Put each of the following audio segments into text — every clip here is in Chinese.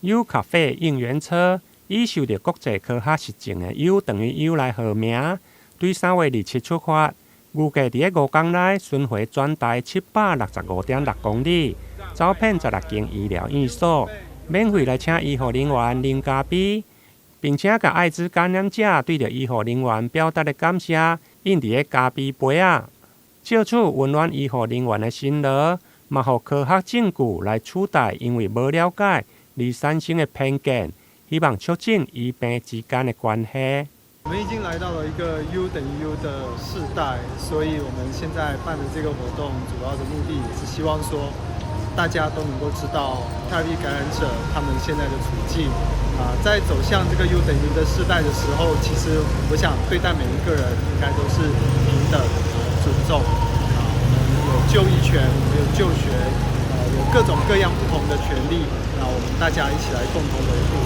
U 咖啡应援车以受到国际科学实证的 U 等于 U 来号名，对3月27出发，预计伫5天内巡回全台765.6公里，走遍16间医疗院所，免费来请医护人员啉咖啡，并且甲艾滋感染者对着医护人员表达的感谢，印伫个咖啡杯啊，借此温暖医护人员的心劳，嘛互科学证据来取代因为无了解而产生的偏见，希望促进医病之间的关系。我们已经来到了一个 U 等于 U 的世代，所以我们现在办的这个活动，主要的目的也是希望说，大家都能够知道HIV 感染者他们现在的处境。在走向这个 U 等于 U 的世代的时候，其实我想对待每一个人应该都是平等、尊重。我们有就医权，我们有就学，有各种各样不同的权利。我们大家一起来共同维护。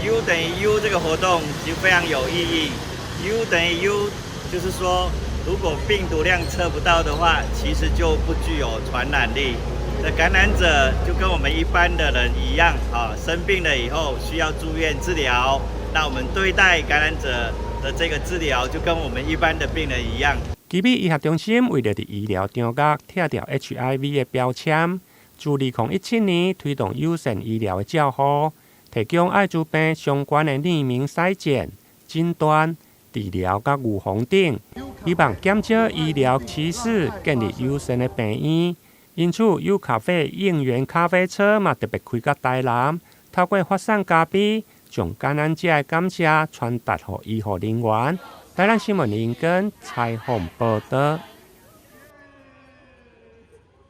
U 等于 U 这个活动就非常有意义。U 等于 U 就是说，如果病毒量测不到的话，其实就不具有传染力。那感染者就跟我们一般的人一样，生病了以后需要住院治疗。那我们对待感染者的这个治疗，就跟我们一般的病人一样。奇美医学中心为了伫医疗场角拆掉 HIV 的标签。自2017年推动友善医疗的照护，提供艾滋病相关的匿名筛检、诊断、治疗甲预防等，希望减少医疗歧视，建立友善的病院。因此，U 咖啡应援咖啡车嘛特别开到台南，透过发送咖啡，将感染者的感谢传达给医护人员。台南新闻林根采访报道。